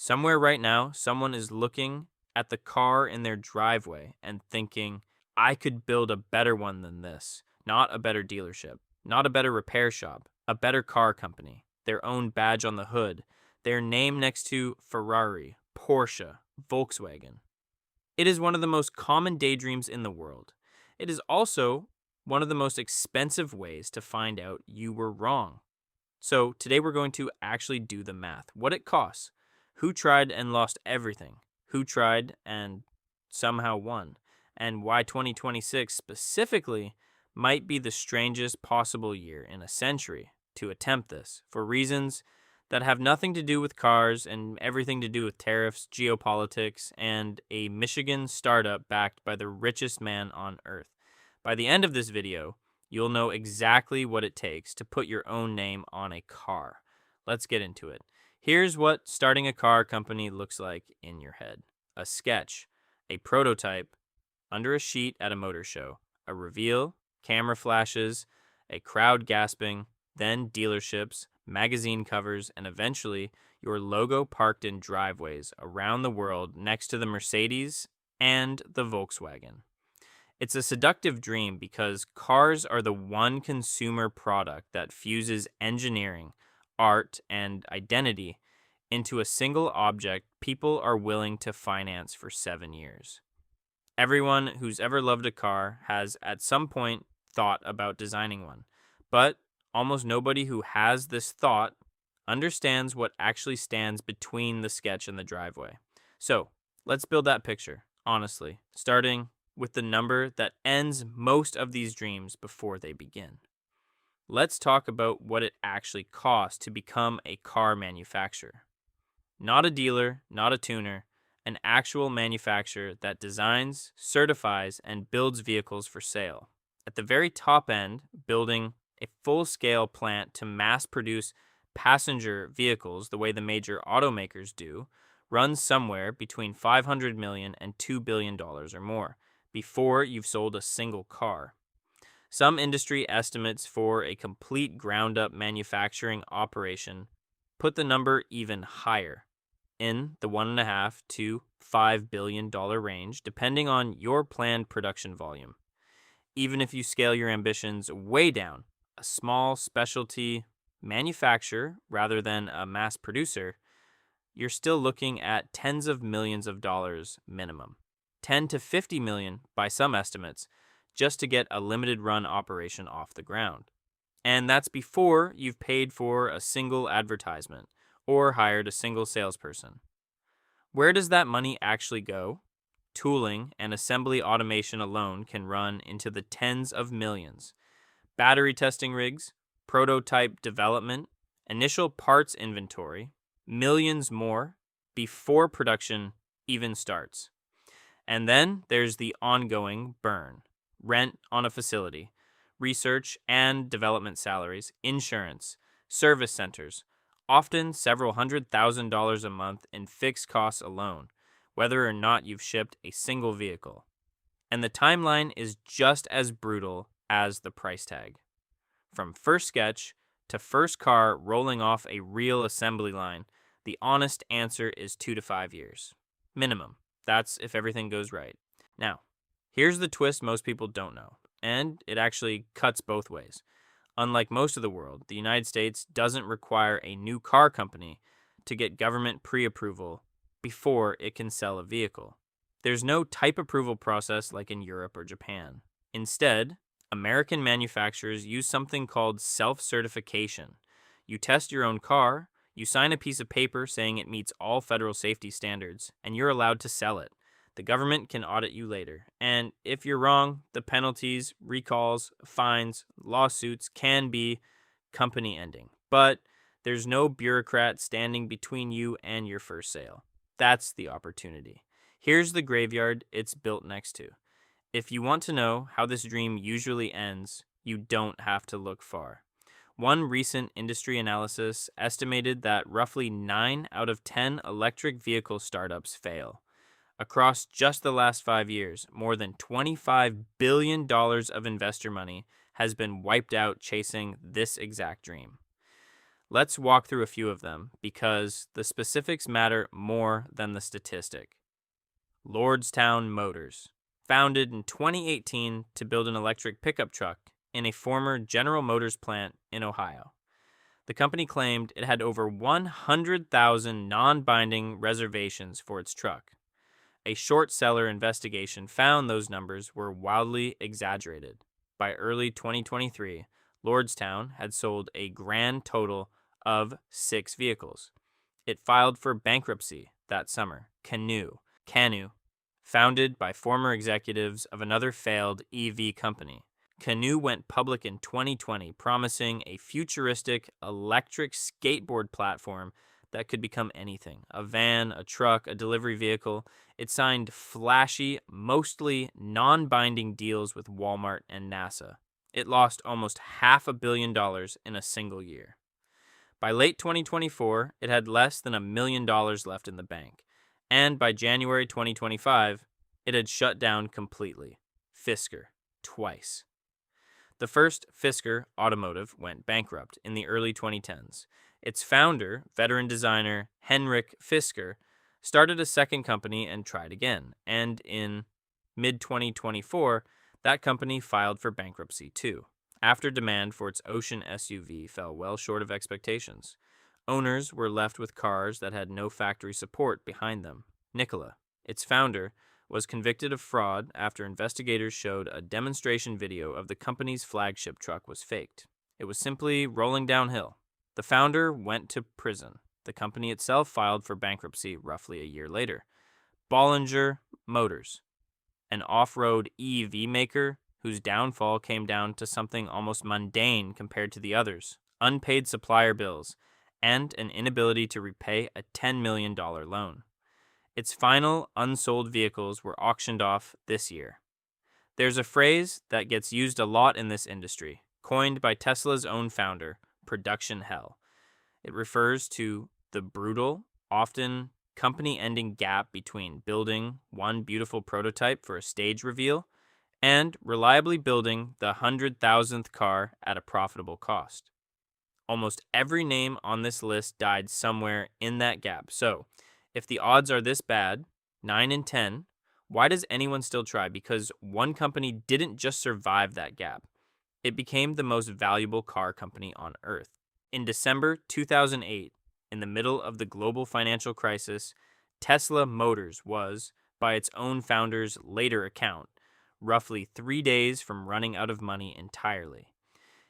Somewhere right now, someone is looking at the car in their driveway and thinking, I could build a better one than this. Not a better dealership, not a better repair shop, a better car company, their own badge on the hood, their name next to Ferrari, Porsche, Volkswagen. It is one of the most common daydreams in the world. It is also one of the most expensive ways to find out you were wrong. So today we're going to actually do the math. What it costs. Who tried and lost everything? Who tried and somehow won? And why 2026 specifically might be the strangest possible year in a century to attempt this for reasons that have nothing to do with cars and everything to do with tariffs, geopolitics, and a Michigan startup backed by the richest man on earth. By the end of this video, you'll know exactly what it takes to put your own name on a car. Let's get into it. Here's what starting a car company looks like in your head. A sketch, a prototype, under a sheet at a motor show, a reveal, camera flashes, a crowd gasping, then dealerships, magazine covers, and eventually your logo parked in driveways around the world next to the Mercedes and the Volkswagen. It's a seductive dream because cars are the one consumer product that fuses engineering, art, and identity into a single object people are willing to finance for 7 years. Everyone who's ever loved a car has at some point thought about designing one, but almost nobody who has this thought understands what actually stands between the sketch and the driveway. So let's build that picture, honestly, starting with the number that ends most of these dreams before they begin. Let's talk about what it actually costs to become a car manufacturer. Not a dealer, not a tuner, an actual manufacturer that designs, certifies, and builds vehicles for sale. At the very top end, building a full-scale plant to mass produce passenger vehicles the way the major automakers do runs somewhere between $500 million and $2 billion or more before you've sold a single car. Some industry estimates for a complete ground-up manufacturing operation put the number even higher, in the $1.5 to $5 billion range, depending on your planned production volume. Even if you scale your ambitions way down, a small specialty manufacturer rather than a mass producer, you're still looking at tens of millions of dollars minimum. 10 to 50 million by some estimates, just to get a limited run operation off the ground. And that's before you've paid for a single advertisement or hired a single salesperson. Where does that money actually go? Tooling and assembly automation alone can run into the tens of millions. Battery testing rigs, prototype development, initial parts inventory, millions more before production even starts. And then there's the ongoing burn, rent on a facility, research and development salaries, insurance, service centers, often several $100,000 a month in fixed costs alone, whether or not you've shipped a single vehicle. And the timeline is just as brutal as the price tag. From first sketch to first car rolling off a real assembly line, the honest answer is 2 to 5 years. Minimum. That's if everything goes right. Now, here's the twist most people don't know, and it actually cuts both ways. Unlike most of the world, the United States doesn't require a new car company to get government pre-approval before it can sell a vehicle. There's no type approval process like in Europe or Japan. Instead, American manufacturers use something called self-certification. You test your own car, you sign a piece of paper saying it meets all federal safety standards, and you're allowed to sell it. The government can audit you later. And if you're wrong, the penalties, recalls, fines, lawsuits can be company ending. But there's no bureaucrat standing between you and your first sale. That's the opportunity. Here's the graveyard it's built next to. If you want to know how this dream usually ends, you don't have to look far. One recent industry analysis estimated that roughly 9 out of 10 electric vehicle startups fail. Across just the last 5 years, more than $25 billion of investor money has been wiped out chasing this exact dream. Let's walk through a few of them because the specifics matter more than the statistic. Lordstown Motors, founded in 2018 to build an electric pickup truck in a former General Motors plant in Ohio. The company claimed it had over 100,000 non-binding reservations for its truck. A short seller investigation found those numbers were wildly exaggerated. By early 2023, Lordstown had sold a grand total of 6 vehicles. It filed for bankruptcy that summer. Canoo, founded by former executives of another failed EV company. Canoo went public in 2020, promising a futuristic electric skateboard platform that could become anything: a van, a truck, a delivery vehicle. It signed flashy, mostly non-binding deals with Walmart and NASA. It lost almost $500 million in a single year. By late 2024, it had less than $1 million left in the bank. And by January 2025, it had shut down completely. Fisker, twice. The first, Fisker Automotive, went bankrupt in the early 2010s. Its founder, veteran designer Henrik Fisker, started a second company and tried again. And in mid-2024, that company filed for bankruptcy too, after demand for its Ocean SUV fell well short of expectations. Owners were left with cars that had no factory support behind them. Nikola, its founder, was convicted of fraud after investigators showed a demonstration video of the company's flagship truck was faked. It was simply rolling downhill. The founder went to prison. The company itself filed for bankruptcy roughly a year later. Bollinger Motors, an off-road EV maker whose downfall came down to something almost mundane compared to the others: unpaid supplier bills and an inability to repay a $10 million loan. Its final unsold vehicles were auctioned off this year. There's a phrase that gets used a lot in this industry, coined by Tesla's own founder: production hell. It refers to the brutal, often company-ending gap between building one beautiful prototype for a stage reveal and reliably building the 100,000th car at a profitable cost. Almost every name on this list died somewhere in that gap. So, if the odds are this bad, 9 in 10, why does anyone still try? Because one company didn't just survive that gap. It became the most valuable car company on Earth. In December 2008, in the middle of the global financial crisis, Tesla Motors was, by its own founder's later account, roughly 3 days from running out of money entirely.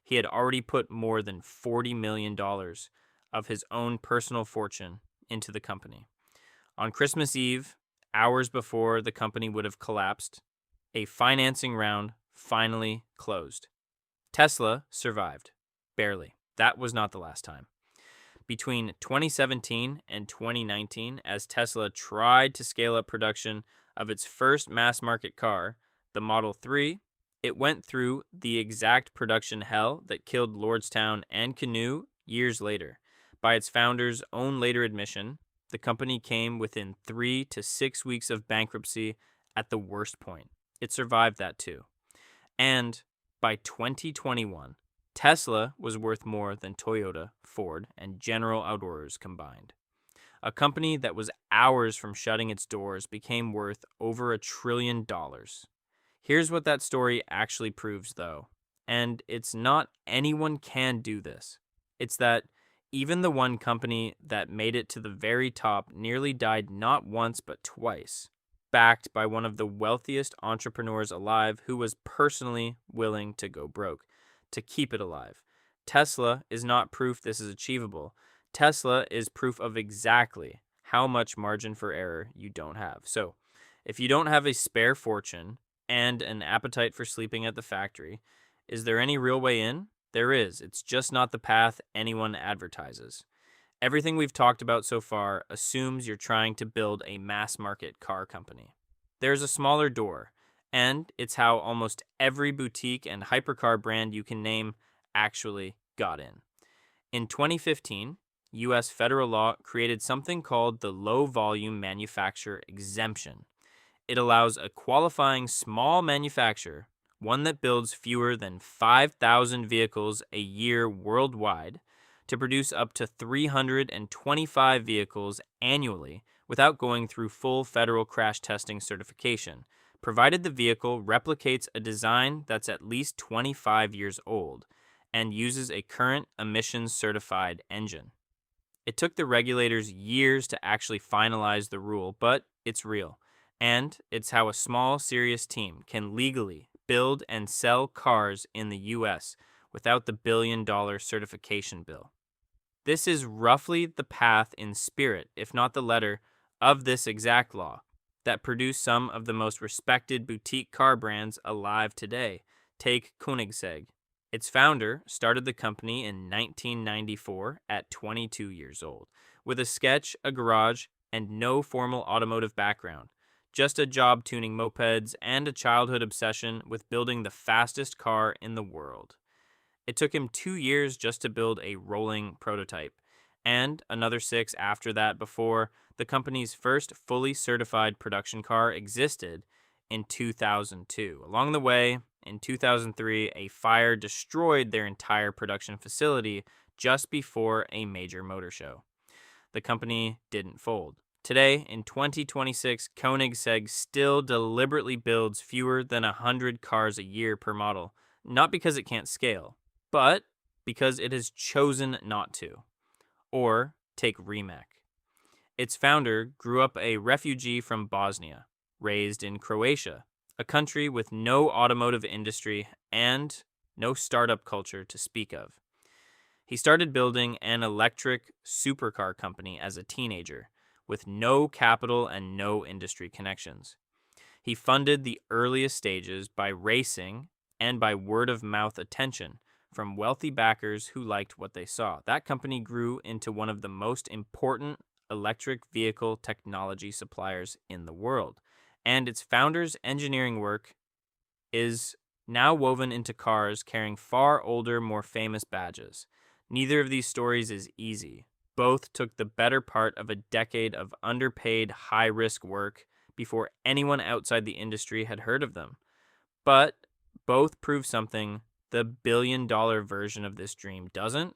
He had already put more than $40 million of his own personal fortune into the company. On Christmas Eve, hours before the company would have collapsed, a financing round finally closed. Tesla survived. Barely. That was not the last time. Between 2017 and 2019, as Tesla tried to scale up production of its first mass-market car, the Model 3, it went through the exact production hell that killed Lordstown and Canoo years later. By its founder's own later admission, the company came within 3 to 6 weeks of bankruptcy at the worst point. It survived that too. And by 2021, Tesla was worth more than Toyota, Ford, and General Outdoors combined. A company that was hours from shutting its doors became worth over $1 trillion. Here's what that story actually proves, though. And it's not anyone can do this. It's that even the one company that made it to the very top nearly died not once but twice, backed by one of the wealthiest entrepreneurs alive who was personally willing to go broke to keep it alive. Tesla is not proof this is achievable. Tesla is proof of exactly how much margin for error you don't have. So, if you don't have a spare fortune and an appetite for sleeping at the factory, is there any real way in? There is. It's just not the path anyone advertises. Everything we've talked about so far assumes you're trying to build a mass market car company. There's a smaller door, and it's how almost every boutique and hypercar brand you can name actually got in. In 2015, U.S. federal law created something called the Low Volume Manufacturer Exemption. It allows a qualifying small manufacturer, one that builds fewer than 5,000 vehicles a year worldwide, to produce up to 325 vehicles annually without going through full federal crash testing certification, provided the vehicle replicates a design that's at least 25 years old and uses a current emissions certified engine. It took the regulators years to actually finalize the rule, but it's real. And it's how a small, serious team can legally build and sell cars in the U.S. without the billion-dollar certification bill. This is roughly the path in spirit, if not the letter, of this exact law that produced some of the most respected boutique car brands alive today. Take Koenigsegg. Its founder started the company in 1994 at 22 years old, with a sketch, a garage, and no formal automotive background. Just a job tuning mopeds and a childhood obsession with building the fastest car in the world. It took him 2 years just to build a rolling prototype, and another 6 after that before the company's first fully certified production car existed in 2002. Along the way, in 2003, a fire destroyed their entire production facility just before a major motor show. The company didn't fold. Today, in 2026, Koenigsegg still deliberately builds fewer than 100 cars a year per model, not because it can't scale, but because it has chosen not to. Or take Rimac. Its founder grew up a refugee from Bosnia, raised in Croatia, a country with no automotive industry and no startup culture to speak of. He started building an electric supercar company as a teenager, with no capital and no industry connections. He funded the earliest stages by racing and by word-of-mouth attention from wealthy backers who liked what they saw. That company grew into one of the most important electric vehicle technology suppliers in the world, and its founder's engineering work is now woven into cars carrying far older, more famous badges. Neither of these stories is easy. Both took the better part of a decade of underpaid, high-risk work before anyone outside the industry had heard of them. But both prove something the billion-dollar version of this dream doesn't.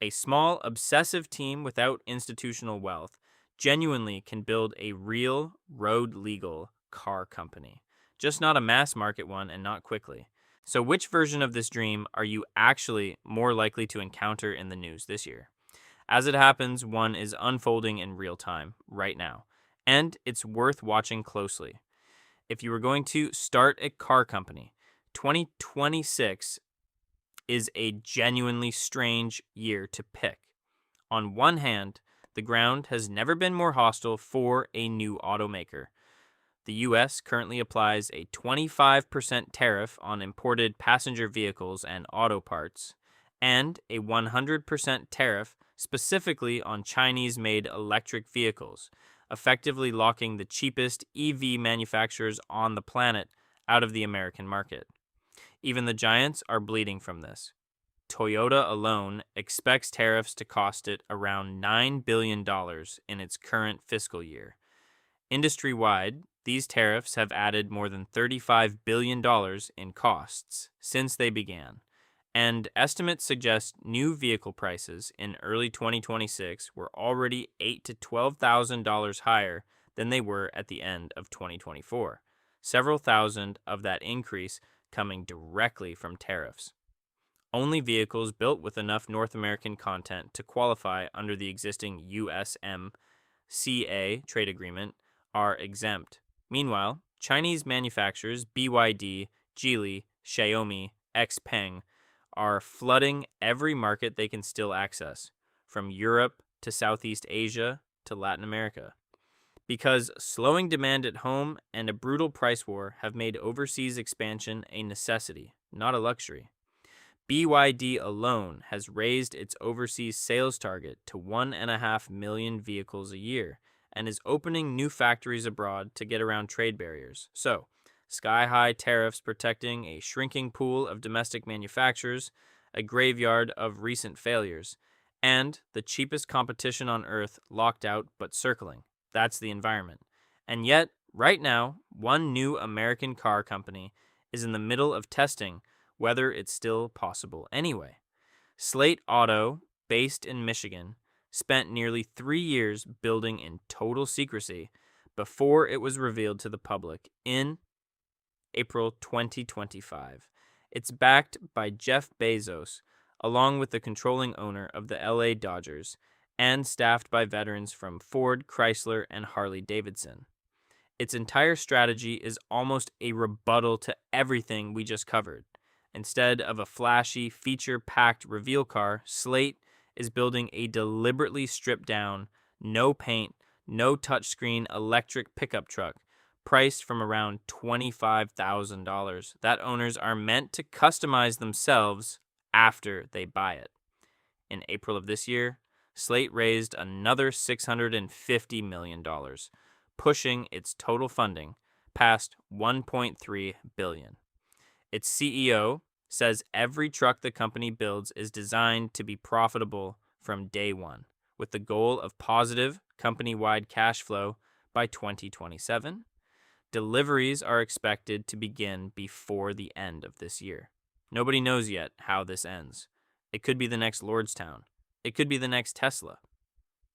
A small, obsessive team without institutional wealth genuinely can build a real, road-legal car company. Just not a mass-market one, and not quickly. So which version of this dream are you actually more likely to encounter in the news this year? As it happens, one is unfolding in real time, right now, and it's worth watching closely. If you were going to start a car company, 2026 is a genuinely strange year to pick. On one hand, the ground has never been more hostile for a new automaker. The U.S. currently applies a 25% tariff on imported passenger vehicles and auto parts, and a 100% tariff specifically on Chinese-made electric vehicles, effectively locking the cheapest EV manufacturers on the planet out of the American market. Even the giants are bleeding from this. Toyota alone expects tariffs to cost it around $9 billion in its current fiscal year. Industry-wide, these tariffs have added more than $35 billion in costs since they began, and estimates suggest new vehicle prices in early 2026 were already $8,000 to $12,000 higher than they were at the end of 2024, several thousand of that increase coming directly from tariffs. Only vehicles built with enough North American content to qualify under the existing USMCA trade agreement are exempt. Meanwhile, Chinese manufacturers BYD, Geely, Xiaomi, XPeng are flooding every market they can still access, from Europe to Southeast Asia to Latin America. Because slowing demand at home and a brutal price war have made overseas expansion a necessity, not a luxury. BYD alone has raised its overseas sales target to 1.5 million vehicles a year and is opening new factories abroad to get around trade barriers. So, sky-high tariffs protecting a shrinking pool of domestic manufacturers, a graveyard of recent failures, and the cheapest competition on earth locked out but circling. That's the environment. And yet, right now, one new American car company is in the middle of testing whether it's still possible anyway. Slate Auto based in Michigan, spent nearly 3 years building in total secrecy before it was revealed to the public in April 2025. It's backed by Jeff Bezos, along with the controlling owner of the LA Dodgers, and staffed by veterans from Ford, Chrysler, and Harley-Davidson. Its entire strategy is almost a rebuttal to everything we just covered. Instead of a flashy, feature-packed reveal car, Slate is building a deliberately stripped-down, no paint, no touchscreen electric pickup truck priced from around $25,000 that owners are meant to customize themselves after they buy it. In April of this year, Slate raised another $650 million, pushing its total funding past $1.3 billion. Its CEO says every truck the company builds is designed to be profitable from day one, with the goal of positive company-wide cash flow by 2027. Deliveries are expected to begin before the end of this year. Nobody knows yet how this ends. It could be the next Lordstown. It could be the next Tesla.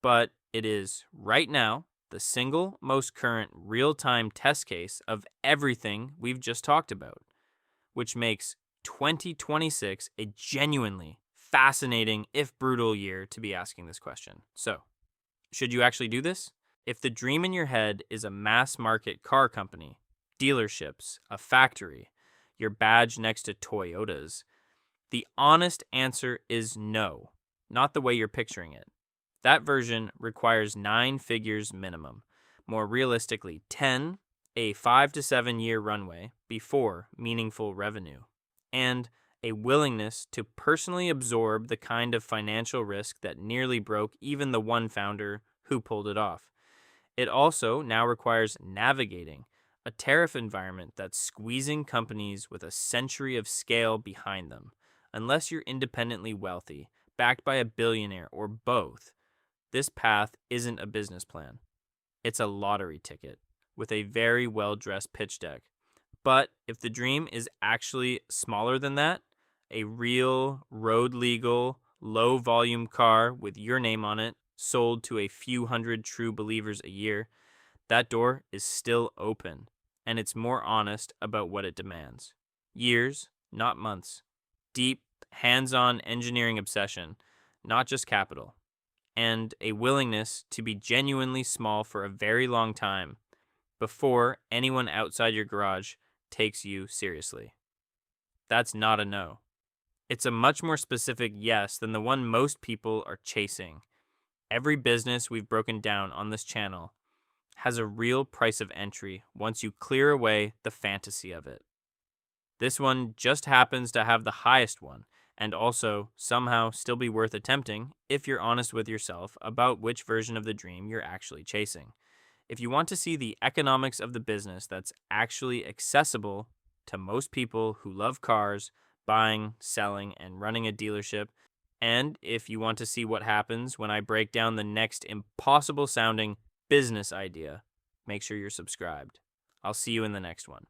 But it is, right now, the single most current real-time test case of everything we've just talked about, which makes 2026 a genuinely fascinating, if brutal, year to be asking this question. So, should you actually do this? If the dream in your head is a mass-market car company, dealerships, a factory, your badge next to Toyotas, the honest answer is no, not the way you're picturing it. That version requires 9 figures minimum, more realistically 10, a 5 to 7 year runway before meaningful revenue, and a willingness to personally absorb the kind of financial risk that nearly broke even the one founder who pulled it off. It also now requires navigating a tariff environment that's squeezing companies with a century of scale behind them. Unless you're independently wealthy, backed by a billionaire or both, this path isn't a business plan. It's a lottery ticket with a very well-dressed pitch deck. But if the dream is actually smaller than that, a real, road-legal, low-volume car with your name on it, sold to a few hundred true believers a year, that door is still open, and it's more honest about what it demands. Years, not months. Deep, hands-on engineering obsession, not just capital. And a willingness to be genuinely small for a very long time before anyone outside your garage takes you seriously. That's not a no. It's a much more specific yes than the one most people are chasing. Every business we've broken down on this channel has a real price of entry once you clear away the fantasy of it. This one just happens to have the highest one, and also somehow still be worth attempting if you're honest with yourself about which version of the dream you're actually chasing. If you want to see the economics of the business that's actually accessible to most people who love cars, buying, selling, and running a dealership, and if you want to see what happens when I break down the next impossible sounding business idea, make sure you're subscribed. I'll see you in the next one.